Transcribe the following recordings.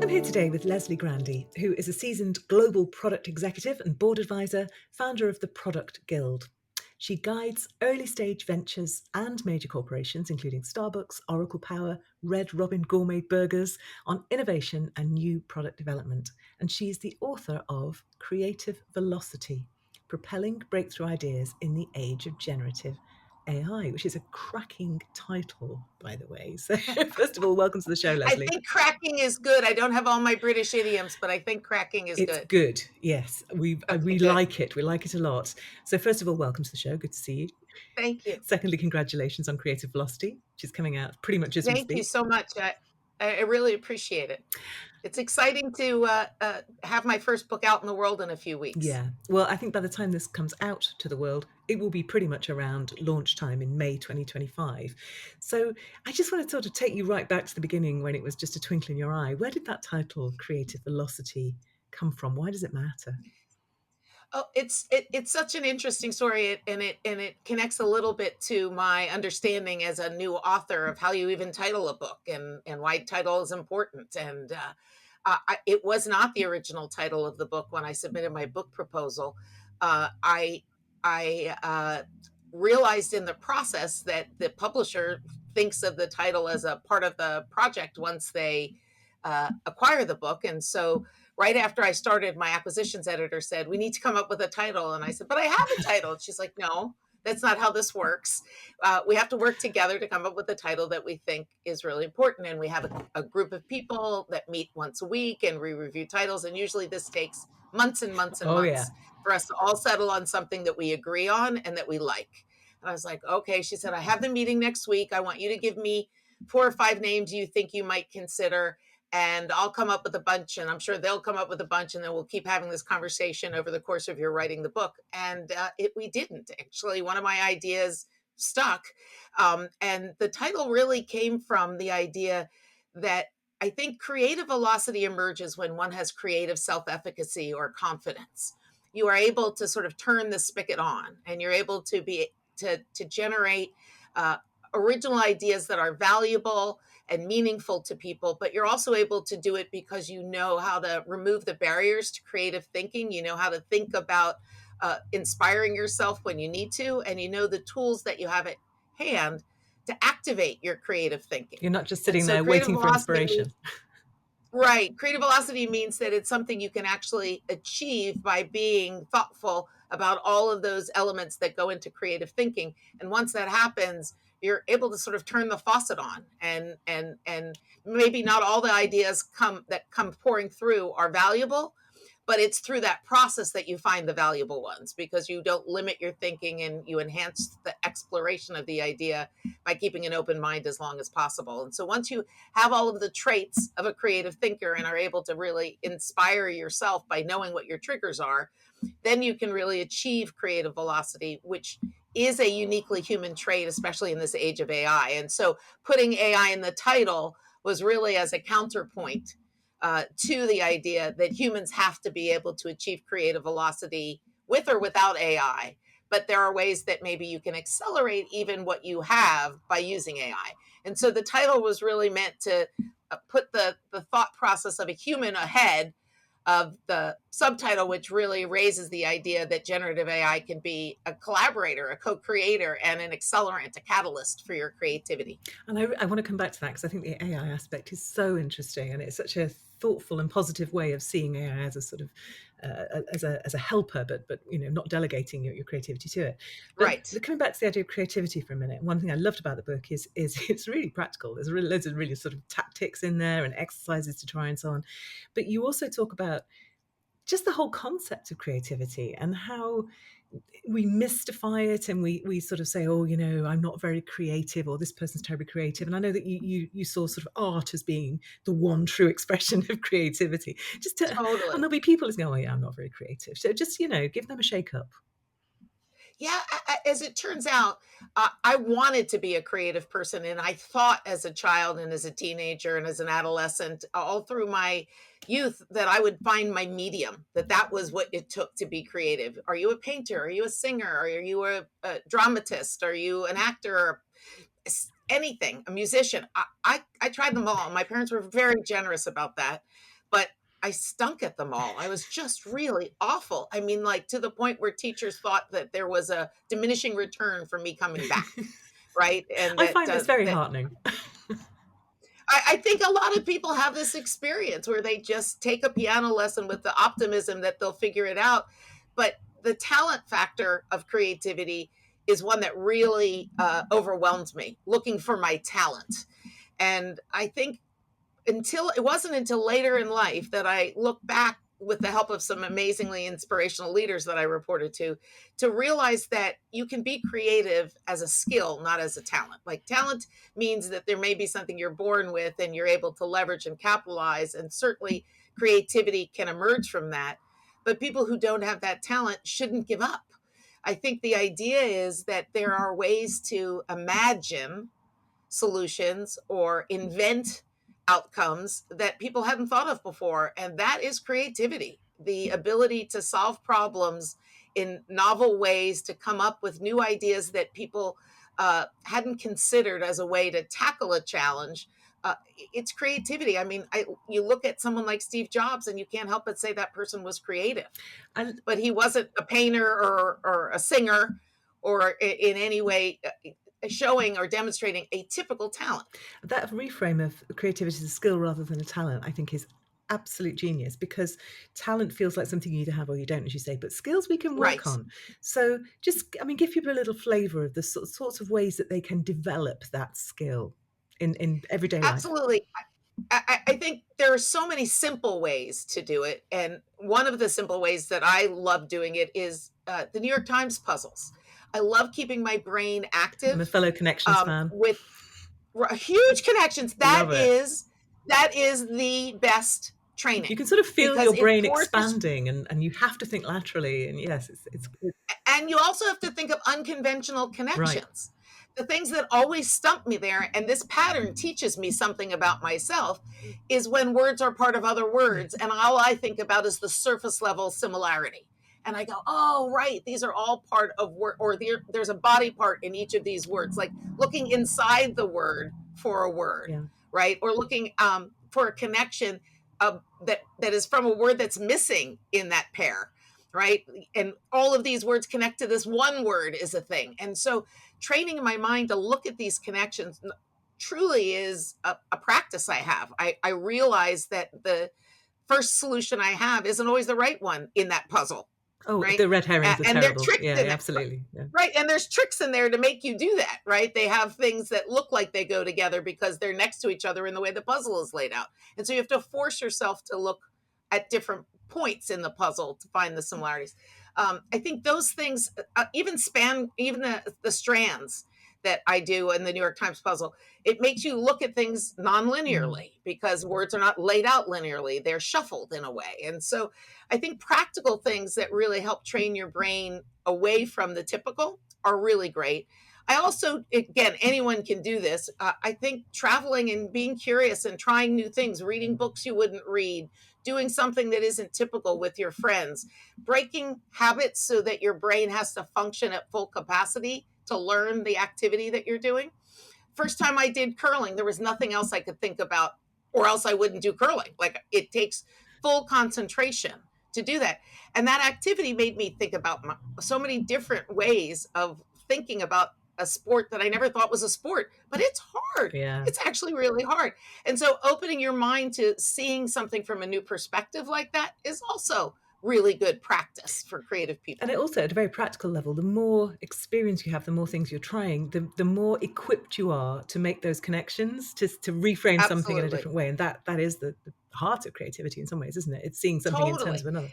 I'm here today with Leslie Grandy, who is a seasoned global product executive and board advisor, founder of the Product Guild. She guides early stage ventures and major corporations, including Starbucks, Oracle Power, Red Robin Gourmet Burgers, on innovation and new product development. And she's the author of Creative Velocity, Propelling Breakthrough Ideas in the Age of Generative AI, which is a cracking title, by the way. So, first of all, welcome to the show, I Leslie. think cracking is good. I don't have all my British idioms, but I think cracking is It's good. good, yes. We Okay, we good. like it. We like it a lot. So, first of all, welcome to the show. Good to see you. Thank you. Secondly, congratulations on Creative Velocity, which is coming out pretty much as we Thank you speak. so much. I really appreciate it. It's exciting to have my first book out in the world in a few weeks. Yeah. Well, I think by the time this comes out to the world, it will be pretty much around launch time in May 2025. So, I just want to sort of take you right back to the beginning when it was just a twinkle in your eye. Where did that title, Creative Velocity, come from? Why does it matter? Oh, it's such an interesting story, and it connects a little bit to my understanding as a new author of how you even title a book and why title is important. And it was not the original title of the book when I submitted my book proposal. I realized in the process that the publisher thinks of the title as a part of the project once they acquire the book, and so right after I started, my acquisitions editor said, "We need to come up with a title." And I said, "But I have a title." And she's like, "No, that's not how this works. We have to work together to come up with a title that we think is really important." And we have a group of people that meet once a week and we review titles. And usually this takes months and months and Oh, yeah. months for us to all settle on something that we agree on and that we like. And I was like, "Okay." She said, "I have the meeting next week. I want you to give me 4 or 5 names you think you might consider, and I'll come up with a bunch, and I'm sure they'll come up with a bunch, and then we'll keep having this conversation over the course of your writing the book." And we didn't actually. One of my ideas stuck, and the title really came from the idea that I think creative velocity emerges when one has creative self-efficacy or confidence. You are able to sort of turn the spigot on, and you're able to be to generate uh, original ideas that are valuable and meaningful to people, but you're also able to do it because you know how to remove the barriers to creative thinking. You know how to think about inspiring yourself when you need to, and you know the tools that you have at hand to activate your creative thinking. You're not just And sitting so there creative waiting for velocity inspiration. means, right, creative velocity means that it's something you can actually achieve by being thoughtful about all of those elements that go into creative thinking. And once that happens, you're able to sort of turn the faucet on, and maybe not all the ideas come pouring through are valuable, but it's through that process that you find the valuable ones, because you don't limit your thinking and you enhance the exploration of the idea by keeping an open mind as long as possible. And so once you have all of the traits of a creative thinker and are able to really inspire yourself by knowing what your triggers are, then you can really achieve creative velocity, which is a uniquely human trait, especially in this age of AI. And so putting AI in the title was really as a counterpoint to the idea that humans have to be able to achieve creative velocity with or without AI. But there are ways that maybe you can accelerate even what you have by using AI. And so the title was really meant to put the thought process of a human ahead of the subtitle, which really raises the idea that generative AI can be a collaborator, a co-creator, and an accelerant, a catalyst for your creativity. And I want to come back to that because I think the AI aspect is so interesting, and it's such a thoughtful and positive way of seeing AI as a sort of as a helper, but not delegating your creativity to it. Right. But coming back to the idea of creativity for a minute, one thing I loved about the book is it's really practical. There's really loads of really sort of tactics in there and exercises to try and so on. But you also talk about just the whole concept of creativity and how we mystify it, and we sort of say, oh, I'm not very creative, or this person's terribly creative. And I know that you saw sort of art as being the one true expression of creativity. And Totally. there'll be people who go, oh yeah, I'm not very creative. So just, give them a shake up. Yeah, as it turns out, I wanted to be a creative person, and I thought as a child and as a teenager and as an adolescent, all through my youth, that I would find my medium, that was what it took to be creative. Are you a painter? Are you a singer? Are you a dramatist? Are you an actor? Anything, a musician? I tried them all. My parents were very generous about that. but I stunk at them all. I was just really awful. I mean, like to the point where teachers thought that there was a diminishing return for me coming back, right? And I find this very that heartening. I think a lot of people have this experience where they just take a piano lesson with the optimism that they'll figure it out. But the talent factor of creativity is one that really overwhelms me, looking for my talent. And I think until it wasn't until later in life that I look back with the help of some amazingly inspirational leaders that I reported to realize that you can be creative as a skill, not as a talent. Like talent means that there may be something you're born with and you're able to leverage and capitalize. And certainly creativity can emerge from that. But people who don't have that talent shouldn't give up. I think the idea is that there are ways to imagine solutions or invent outcomes that people hadn't thought of before. And that is creativity, the ability to solve problems in novel ways, to come up with new ideas that people hadn't considered as a way to tackle a challenge. It's creativity. I mean, you look at someone like Steve Jobs and you can't help but say that person was creative, And but he wasn't a painter or a singer or in any way showing or demonstrating a typical talent. that reframe of creativity as a skill rather than a talent, I think, is absolute genius, because talent feels like something you either have or you don't, as you say, but skills we can work Right. on. So just, I mean, give people a little flavor of the sorts of ways that they can develop that skill in everyday life. Absolutely. I think there are so many simple ways to do it. And one of the simple ways that I love doing it is the New York Times puzzles. I love keeping my brain I'm a active fellow Connections fan. with huge connections. Love it. That is the best You training can sort of feel because your it brain forces. expanding, and you have to think laterally. And yes, it's And you also have to think of unconventional right. connections. The things that always stump me there, and this pattern teaches me something about myself, is when words are part of other Yeah. words, and all I think about is the surface level similarity. And I go, oh, right, these are all part of word, or there's a body part in each of these words, like looking inside the word for a word, Yeah. right? Or looking for a connection that is from a word that's missing in that pair, right? And all of these words connect to this one word is a thing. And so training my mind to look at these connections truly is a practice I have. I realize that the first solution I have isn't always the right one in that puzzle, Oh, right? the red herrings are And there are terrible. tricks Yeah, in yeah, there. absolutely. Yeah. Right. And there's tricks in there to make you do that, right? They have things that look like they go together because they're next to each other in the way the puzzle is laid out. And so you have to force yourself to look at different points in the puzzle to find the similarities. I think those things even span even the strands that I do in the New York Times puzzle. It makes you look at things Mm. non-linearly because words are not laid out linearly. They're shuffled in a way. And so I think practical things that really help train your brain away from the typical are really great. I also, again, anyone can do this. I think traveling and being curious and trying new things, reading books you wouldn't read, doing something that isn't typical with your friends, breaking habits so that your brain has to function at full capacity to learn the activity that you're doing. First time I did curling, there was nothing else I could think about, or else I wouldn't do curling. Like it takes full concentration to do that. And that activity made me think about so many different ways of thinking about a sport that I never thought was a sport, but it's hard. Yeah. It's actually really hard. And so opening your mind to seeing something from a new perspective like that is also really good practice for creative And people. it also, at a very practical level, the more experience you have, the more things you're trying, the more equipped you are to make those connections, to reframe something in a Absolutely. different way. And that is the heart of creativity in some ways, isn't it? It's seeing something in terms Totally. of another.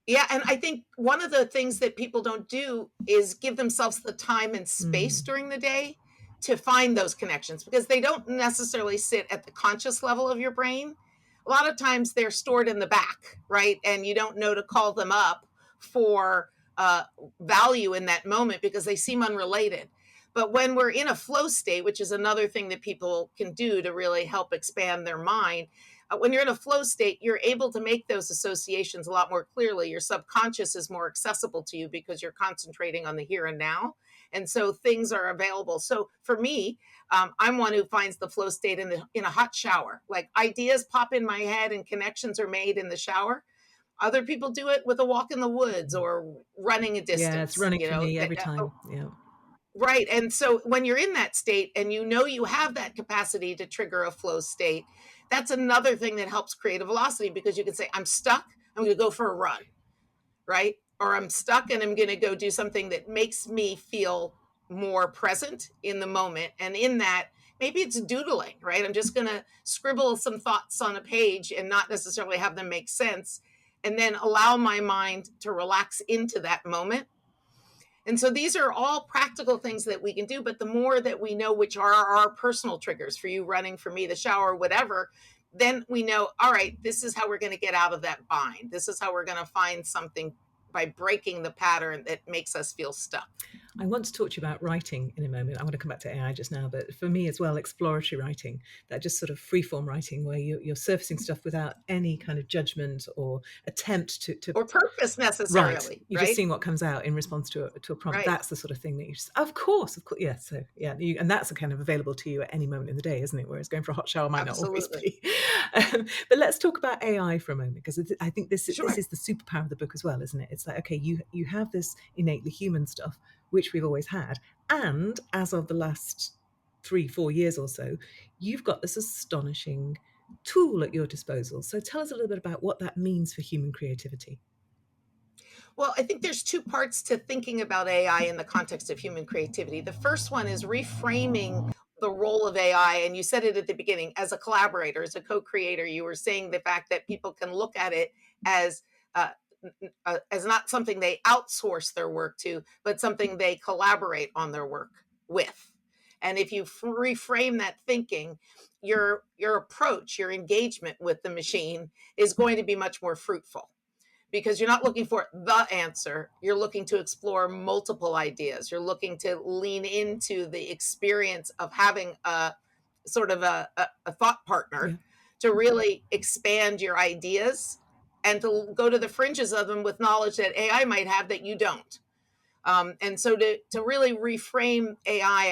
Yeah, and I think one of the things that people don't do is give themselves the time and space Mm. during the day to find those connections because they don't necessarily sit at the conscious level of your brain. A lot of times they're stored in the back, right? And you don't know to call them up for value in that moment because they seem unrelated. But when we're in a flow state, which is another thing that people can do to really help expand their mind, when you're in a flow state, you're able to make those associations a lot more clearly. Your subconscious is more accessible to you because you're concentrating on the here and now. And so things are available. So for me, I'm one who finds the flow state in a hot shower. Like ideas pop in my head and connections are made in the shower. Other people do it with a walk in the woods or running a Yeah, it's distance, running for me every time. Yeah. right. And so when you're in that state and you know you have that capacity to trigger a flow state, that's another thing that helps create a velocity, because you can say, I'm stuck, I'm going to go for a run, right? Or I'm stuck and I'm going to go do something that makes me feel more present in the moment. And in that, maybe it's doodling, right? I'm just going to scribble some thoughts on a page and not necessarily have them make sense, and then allow my mind to relax into that moment. And so these are all practical things that we can do. But the more that we know which are our personal triggers, for you running, for me the shower, whatever, then we know, all right, this is how we're going to get out of that bind. This is how we're going to find something by breaking the pattern that makes us feel stuck. I want to talk to you about writing in a moment. I want to come back to AI just now, but for me as well, exploratory writing, that just sort of freeform writing where you're surfacing stuff without any kind of judgment or attempt to Or purpose right. necessarily, You're just right? seeing what comes out in response to a prompt. Right. That's the sort of thing that you just, of course, yeah. So yeah, and that's kind of available to you at any moment in the day, isn't it? Whereas going for a hot shower might not always Absolutely. be. But let's talk about AI for a moment, because I think this Sure. is the superpower of the book as well, isn't it? It's like, okay, you have this innately human stuff, which we've always had, and as of the last 3-4 years or so, you've got this astonishing tool at your disposal. So tell us a little bit about what that means for human creativity. Well, I think there's two parts to thinking about AI in the context of human creativity. The first one is reframing the role of AI. And you said it at the beginning, as a collaborator, as a co creator. You were saying the fact that people can look at it as uh, as not something they outsource their work to, but something they collaborate on their work with. And if you reframe that thinking, your approach, your engagement with the machine is going to be much more fruitful, because you're not looking for the answer. You're looking to explore multiple ideas. You're looking to lean into the experience of having a sort of a thought partner Yeah. to really expand your ideas and to go to the fringes of them with knowledge that AI might have that you don't. And so to really reframe AI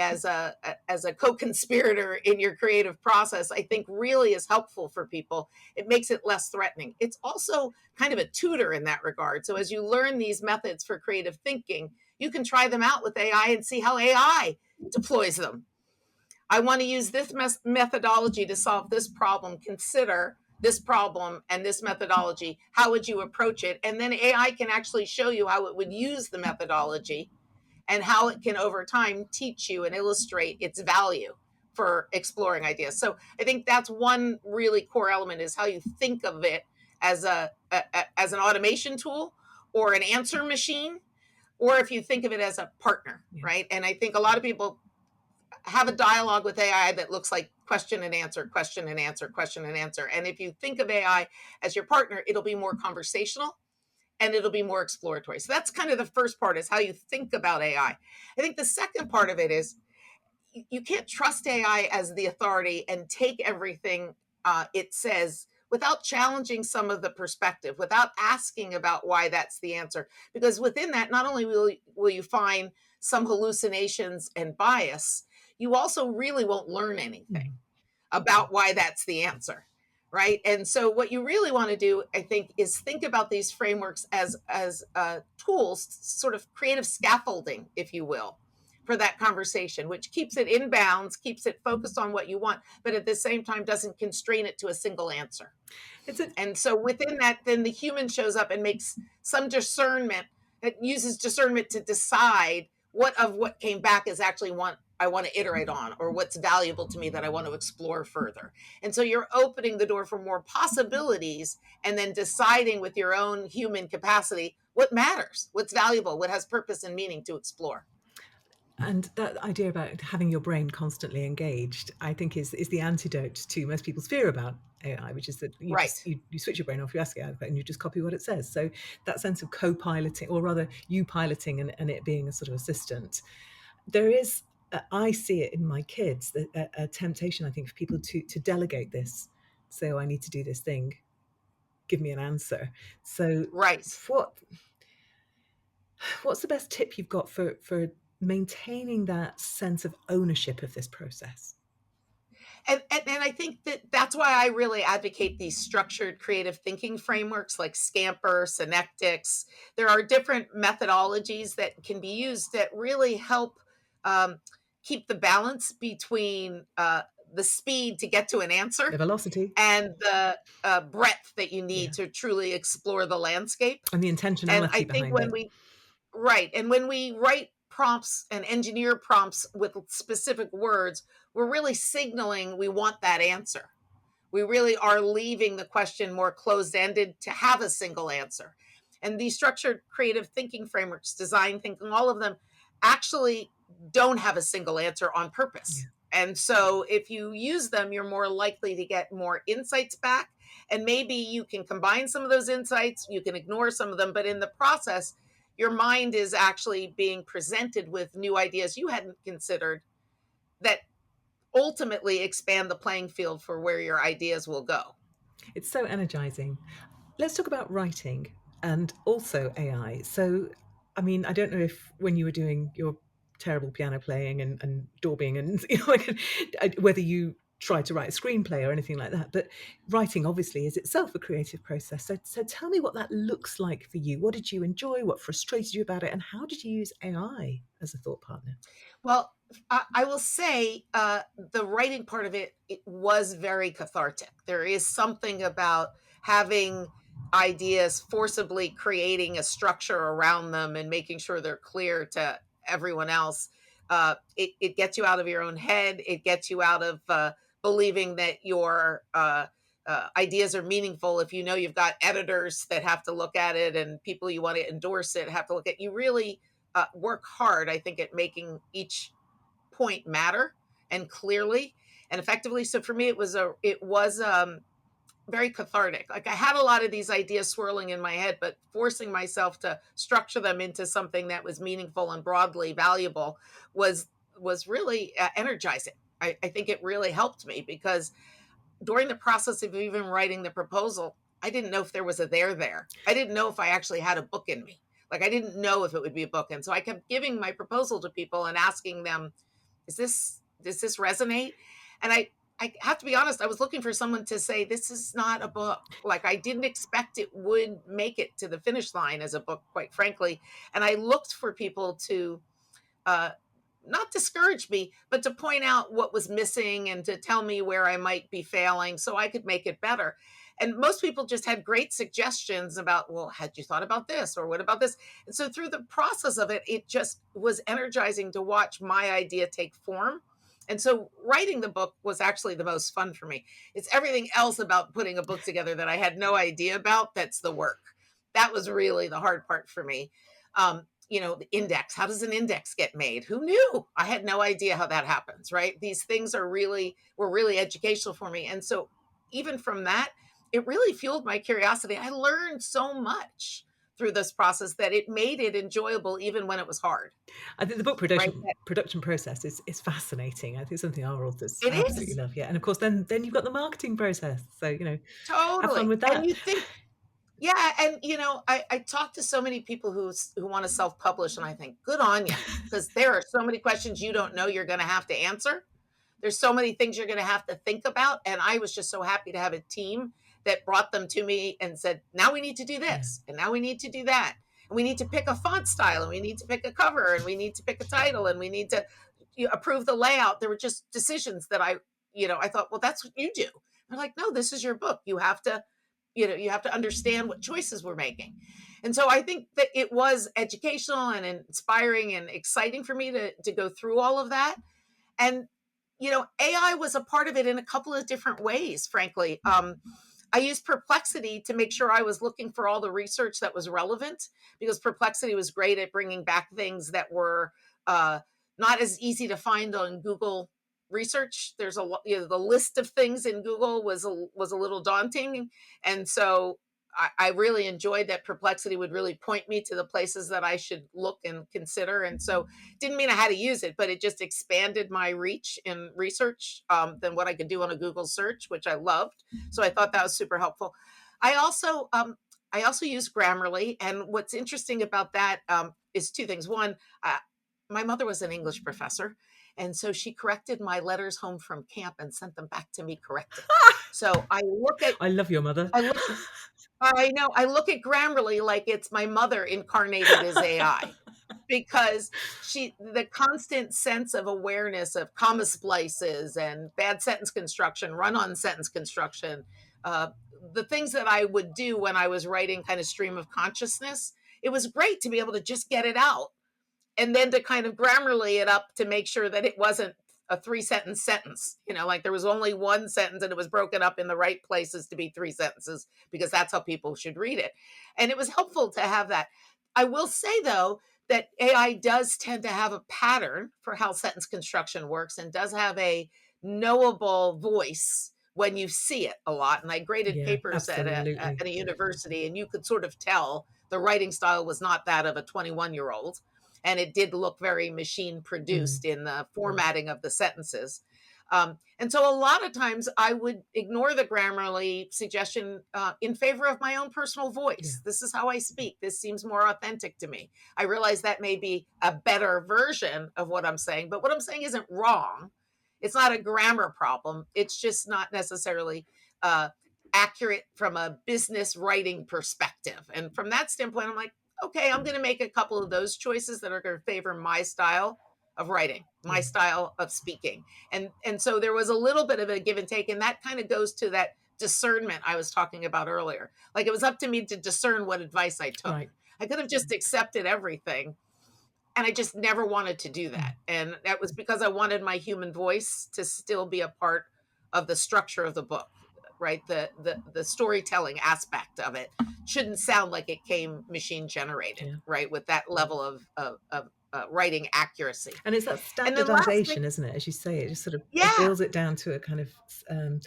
as a co-conspirator in your creative process, I think really is helpful for people. It makes it less threatening. It's also kind of a tutor in that regard. So as you learn these methods for creative thinking, you can try them out with AI and see how AI deploys them. I want to use this methodology to solve this problem. Consider this problem and this methodology. How would you approach it? And then AI can actually show you how it would use the methodology and how it can over time teach you and illustrate its value for exploring ideas. So I think that's one really core element, is how you think of it as as an automation tool or an answer machine, or if you think of it as a partner, Yeah. right? And I think a lot of people have a dialogue with AI that looks like question and answer, question and answer, question and answer. And if you think of AI as your partner, it'll be more conversational and it'll be more exploratory. So that's kind of the first part, is how you think about AI. I think the second part of it is you can't trust AI as the authority and take everything it says without challenging some of the perspective, without asking about why that's the answer. Because within that, not only will you find some hallucinations and bias, you also really won't learn anything Mm. about why that's the answer, right? And so what you really want to do, I think, is think about these frameworks as tools, sort of creative scaffolding, if you will, for that conversation, which keeps it in bounds, keeps it focused on what you want, but at the same time doesn't constrain it to a single answer. It's a And so within that, then the human shows up and makes some discernment. It uses discernment to decide what came back is actually what I want to iterate on, or what's valuable to me that I want to explore further. And so you're opening the door for more possibilities, and then deciding with your own human capacity what matters, what's valuable, what has purpose and meaning to explore. And that idea about having your brain constantly engaged, I think, is the antidote to most people's fear about AI, which is that Right. you switch your brain off, you ask it, and you just copy what it says. So that sense of co-piloting, or rather you piloting and it being a sort of assistant, there is. I see it in my kids, a temptation, I think, for people to delegate this. Say, oh, I need to do this thing. Give me an answer. So, Right. what what's the best tip you've got for maintaining that sense of ownership of this process. And I think that that's why I really advocate these structured creative thinking frameworks like Scamper, Synectics. There are different methodologies that can be used that really help um, keep the balance between the speed to get to an The answer velocity, and the breadth that you need yeah, to truly explore the landscape. and the And I intentionality think behind when it. we Right. And when we write prompts and engineer prompts with specific words, we're really signaling we want that answer. We really are leaving the question more closed ended to have a single answer. And these structured creative thinking frameworks, design thinking, all of them actually don't have a single answer on purpose. Yeah. And so if you use them, you're more likely to get more insights back. And maybe you can combine some of those insights, you can ignore some of them, but in the process, your mind is actually being presented with new ideas you hadn't considered that ultimately expand the playing field for where your ideas will go. It's so energizing. Let's talk about writing and also AI. So, I mean, I don't know if when you were doing your terrible piano playing and daubing and like, whether you tried to write a screenplay or anything like that, but writing obviously is itself a creative process. So tell me what that looks like for you. What did you enjoy? What frustrated you about it? And how did you use AI as a thought partner? Well, I will say the writing part of it was very cathartic. There is something about having ideas, forcibly creating a structure around them and making sure they're clear to everyone else. It gets you out of your own head. It gets you out of believing that your ideas are meaningful. If you know you've got editors that have to look at it and people you want to endorse it have to look at, you really work hard, I think, at making each point matter and clearly and effectively. So for me, it was very cathartic. Like I had a lot of these ideas swirling in my head, but forcing myself to structure them into something that was meaningful and broadly valuable was was really energizing. I think it really helped me because during the process of even writing the proposal, I didn't know if there was a there. I didn't know if I actually had a book in me. Like I didn't know if it would be a book. And so I kept giving my proposal to people and asking them, does this resonate? And I have to be honest, I was looking for someone to say this is not a book. Like I didn't expect it would make it to the finish line as a book, quite frankly. And I looked for people to uh, not discourage me, but to point out what was missing and to tell me where I might be failing so I could make it better. And most people just had great suggestions about, well, had you thought about this or what about this? And so through the process of it, it just was energizing to watch my idea take form. And so writing the book was actually the most fun for me. It's everything else about putting a book together that I had no idea about that's the work. That was really the hard part for me. The index. How does an index get made? Who knew? I had no idea how that happens, right? These things were really educational for me. And so even from that, it really fueled my curiosity. I learned so much through this process that it made it enjoyable even when it was hard, I think the book right? production process is fascinating. I think something our authors It absolutely is love. Yeah, and of course, then you've got the marketing process. So have fun totally. with And that. you think, yeah, and I talk to so many people who want to self-publish, and I think, good on you, because there are so many questions you don't know you're going to have to answer. There's so many things you're going to have to think about. And I was just so happy to have a team that brought them to me and said, now we need to do Yeah. this. And now we need to do that. And we need to pick a font style and we need to pick a cover and we need to pick a title and we need to approve the layout. There were just decisions that I thought, well, that's what you do. They're like, no, this is your book. You have to understand what choices we're making. And so I think that it was educational and inspiring and exciting for me to go through all of that. And AI was a part of it in a couple of different ways, frankly. I used Perplexity to make sure I was looking for all the research that was relevant because Perplexity was great at bringing back things that were uh, not as easy to find on Google research. There's the list of things in Google was a little daunting, and so I really enjoyed that Perplexity would really point me to the places that I should look and consider. And so didn't mean I had to use it, but it just expanded my reach in research than what I could do on a Google search, which I loved. So I thought that was super helpful. I also I also use Grammarly, and what's interesting about that is two things. One, my mother was an English professor, and so she corrected my letters home from camp and sent them back to me corrected. So I love your mother. I look at I know, I look at Grammarly like it's my mother incarnated as AI, because the constant sense of awareness of comma splices and bad sentence construction, run-on sentence construction, uh, the things that I would do when I was writing kind of stream of consciousness, it was great to be able to just get it out and then to kind of Grammarly it up to make sure that it wasn't a three sentence, like there was only one sentence and it was broken up in the right places to be three sentences because that's how people should read it. And it was helpful to have that. I will say though that AI does tend to have a pattern for how sentence construction works and does have a knowable voice when you see it a lot. And I graded Yeah, papers absolutely. at a university, and you could sort of tell the writing style was not that of a 21-year-old, and it did look very machine Mm, produced in the formatting of the sentences. And so a lot of times I would ignore the Grammarly suggestion in favor of my own personal yeah, voice. This is how I speak. This seems more authentic to me. I realize that may be a better version of what I'm saying, but what I'm saying isn't wrong. It's not a grammar problem. It's just not necessarily uh, accurate from a business writing perspective. And from that standpoint, I'm like, okay, I'm going to make a couple of those choices that are going to favor my style of writing, my yeah, style of speaking. And so there was a little bit of a give and take, and that kind of goes to that discernment I was talking about earlier. Like it was up to me to discern what advice I took. right. I could have just accepted everything, and I just never wanted to do Mm, that. And that was because I wanted my human voice to still be a part of the structure of the book, right? The storytelling aspect of it shouldn't sound like it came machine generated, yeah. right? With that level of writing accuracy. And it's that And then last thing, standardization, isn't it? As you say, it just sort of yeah, boils it down to a kind of um,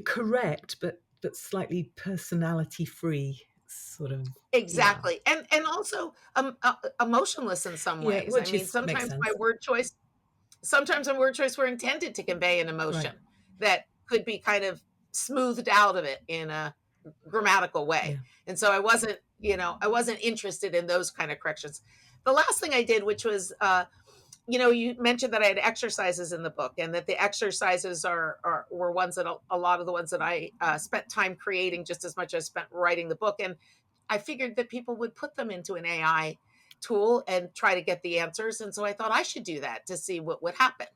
correct, but slightly personality free sort of, yeah, exactly. And also emotionless in some yeah, ways. I which mean, is makes sense, sometimes my word choice were intended to convey an right? emotion that could be kind of smoothed out of it in a grammatical way. Yeah, And so I wasn't interested in those kind of corrections. The last thing I did, which was, you mentioned that I had exercises in the book, and that the exercises were ones that a lot of the ones that I spent time creating just as much as I spent writing the book. And I figured that people would put them into an AI tool and try to get the answers. And so I thought I should do that to see what would happen.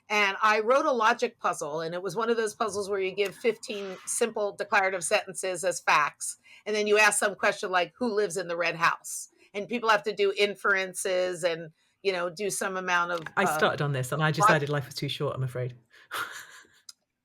And I wrote a logic puzzle, and it was one of those puzzles where you give 15 simple declarative sentences as facts. And then you ask some question like, who lives in the red house? And people have to do inferences and, do some amount of I started on this and I logic. decided life was too short, I'm afraid.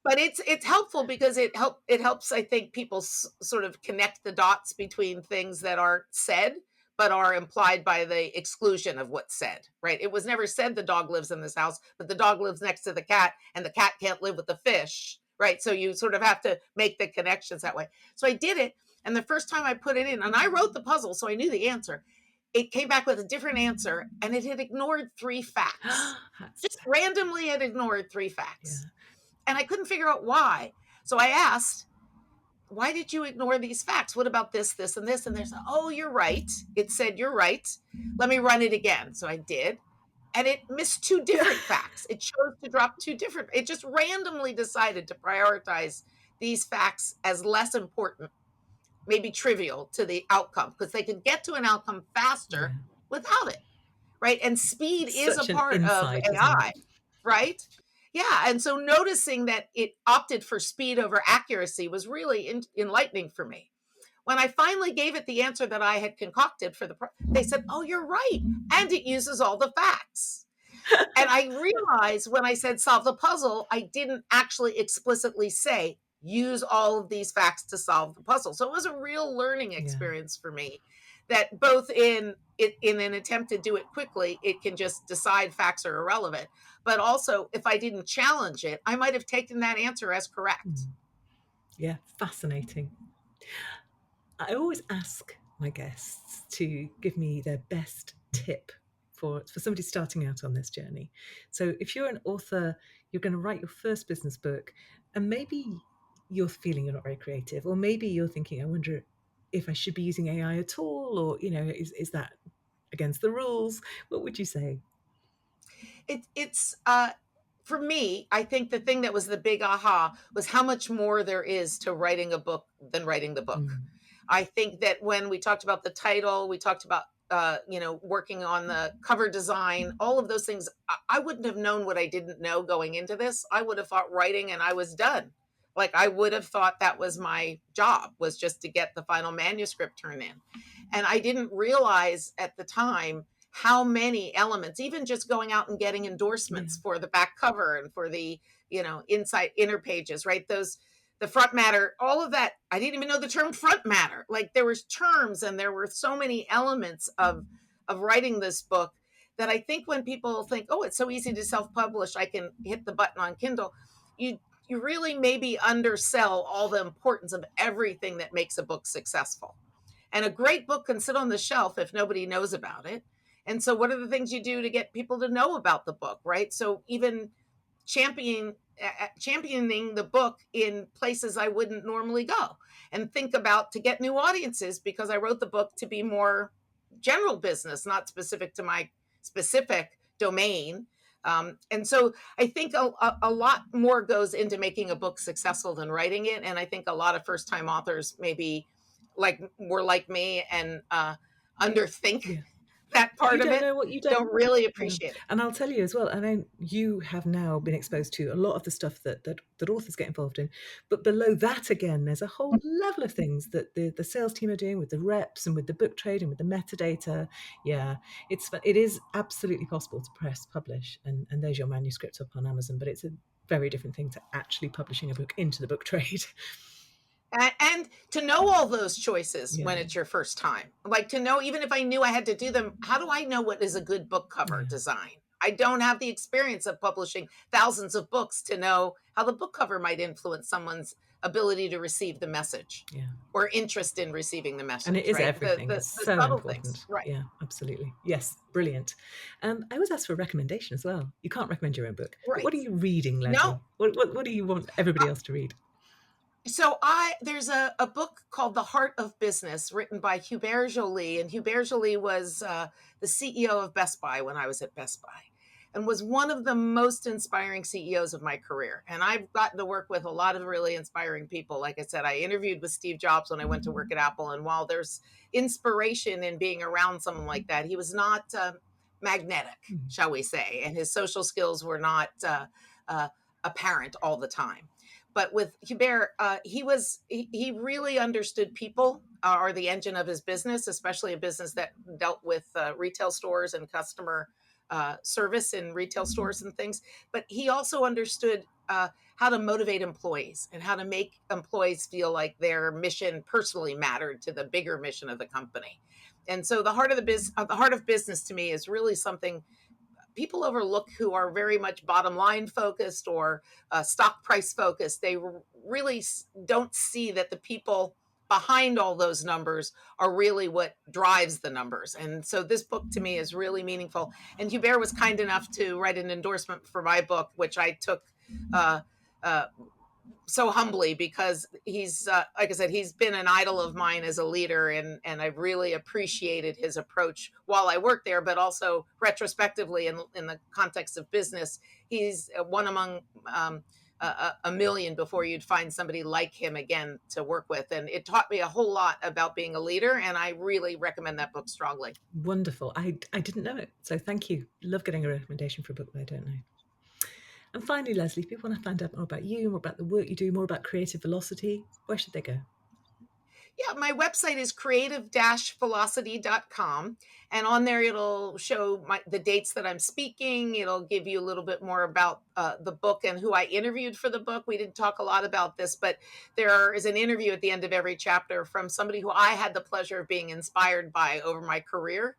But it's helpful because it helps, I think, people sort of connect the dots between things that aren't said but are implied by the exclusion of what's said, right? It was never said the dog lives in this house, but the dog lives next to the cat and the cat can't live with the fish, right? So you sort of have to make the connections that way. So I did it, and the first time I put it in, and I wrote the puzzle so I knew the answer, it came back with a different answer, and it had ignored three facts. That's Just randomly had ignored three yeah. facts, and I couldn't figure out why. So I asked, why did you ignore these facts? What about this, this, and this? And there's, oh, you're right. It said, you're right. Let me run it again. So I did. And it missed two different facts. It chose to drop two different, it just randomly decided to prioritize these facts as less important, maybe trivial to the outcome, because they could get to an outcome faster Yeah. without it, right? And speed It's is a such an part of insight, isn't it? AI, right? Yeah. And so noticing that it opted for speed over accuracy was really enlightening for me. When I finally gave it the answer that I had concocted for they said, oh, you're right. And it uses all the facts. And I realized when I said solve the puzzle, I didn't actually explicitly say use all of these facts to solve the puzzle. So it was a real learning Yeah. experience for me, that both in an attempt to do it quickly, it can just decide facts are irrelevant. But also, if I didn't challenge it, I might have taken that answer as correct. Mm. Yeah, fascinating. I always ask my guests to give me their best tip for somebody starting out on this journey. So if you're an author, you're going to write your first business book, and maybe you're feeling you're not very creative, or maybe you're thinking, I wonder if I should be using AI at all, or is that against the rules? What would you say? It's for me, I think the thing that was the big aha was how much more there is to writing a book than writing the book. Mm. I think that when we talked about the title, we talked about working on the cover design, all of those things. I wouldn't have known what I didn't know going into this. I would have thought writing and I was done. Like I would have thought that was my job, was just to get the final manuscript turned in. And I didn't realize at the time how many elements, even just going out and getting Yeah. endorsements for the back cover and for the, inside inner pages, right? Those, the front matter, all of that. I didn't even know the term front matter. Like there was terms and there were so many elements of writing this book that I think when people think, oh, it's so easy to self-publish, I can hit the button on Kindle, you really maybe undersell all the importance of everything that makes a book successful. And a great book can sit on the shelf if nobody knows about it. And so, what are the things you do to get people to know about the book, right? So, even championing championing the book in places I wouldn't normally go, and think about to get new audiences, because I wrote the book to be more general business, not specific to my specific domain. And so I think a lot more goes into making a book successful than writing it. And I think a lot of first time authors maybe were like me and underthink Yeah. that You part of don't it, know what you don't don't know. really Yeah. appreciate it. And I'll tell you as well, I mean, you have now been exposed to a lot of the stuff that authors get involved in. But below that, again, there's a whole level of things that the sales team are doing with the reps and with the book trade and with the metadata. Yeah, it is absolutely possible to press publish, and there's your manuscript up on Amazon, but it's a very different thing to actually publishing a book into the book trade. And to know all those choices Yeah, when it's your first time, like to know, even if I knew I had to do them, how do I know what is a good book cover yeah, design? I don't have the experience of publishing thousands of books to know how the book cover might influence someone's ability to receive the message yeah. or interest in receiving the And it message, is right? everything. It's The so subtle things, important. right? Yeah, absolutely. Yes, brilliant. I always ask for a recommendation as well. You can't recommend your own book, but Right. what are you reading, No. Leslie? What do you want everybody else to read? So I there's a book called The Heart of Business, written by Hubert Joly, and Hubert Joly was the CEO of Best Buy when I was at Best Buy, and was one of the most inspiring CEOs of my career. And I've gotten to work with a lot of really inspiring people. Like I said, I interviewed with Steve Jobs when I went to work at Apple, and while there's inspiration in being around someone like that, he was not magnetic, Mm. shall we say, and his social skills were not uh, apparent all the time. But with Hubert, he really understood people are the engine of his business, especially a business that dealt with retail stores and customer service in retail stores and things. But he also understood how to motivate employees and how to make employees feel like their mission personally mattered to the bigger mission of the company. And so the heart of business to me is really something people overlook, who are very much bottom line focused or stock price focused. They really don't see that the people behind all those numbers are really what drives the numbers. And so this book to me is really meaningful. And Hubert was kind enough to write an endorsement for my book, which I took uh, uh, so humbly, because he's like I said, he's been an idol of mine as a leader, and I've really appreciated his approach while I worked there, but also retrospectively in the context of business. He's one among a million before you'd find somebody like him again to work with, and it taught me a whole lot about being a leader. And I really recommend that book strongly. Wonderful. I didn't know it, so thank you. Love getting a recommendation for a book that I don't know. And finally, Leslie, if people want to find out more about you, more about the work you do, more about creative velocity, where should they go? Yeah, my website is creative-velocity.com. And on there, it'll show the dates that I'm speaking. It'll give you a little bit more about the book and who I interviewed for the book. We didn't talk a lot about this, but there is an interview at the end of every chapter from somebody who I had the pleasure of being inspired by over my career.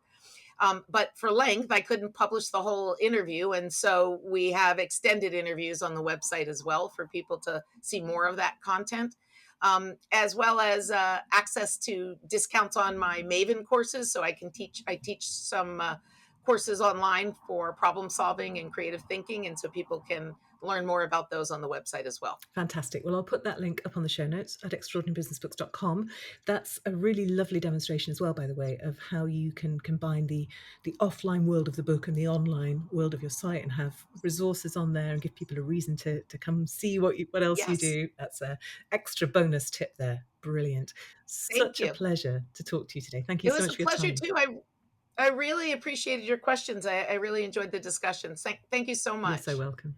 But for length, I couldn't publish the whole interview. And so we have extended interviews on the website as well for people to see more of that content, as well as access to discounts on my Maven courses. So I teach some courses online for problem solving and creative thinking. And so people can learn more about those on the website as well. Fantastic. Well, I'll put that link up on the show notes at extraordinarybusinessbooks.com. That's a really lovely demonstration as well, by the way, of how you can combine the offline world of the book and the online world of your site and have resources on there and give people a reason to come see what else you Yes. do. That's an extra bonus tip there. Brilliant. Thank Such a you. pleasure to talk to you today. Thank you It so was much a for your pleasure time. too. I really appreciated your questions. I really enjoyed the discussion. Thank you so You're so much. welcome.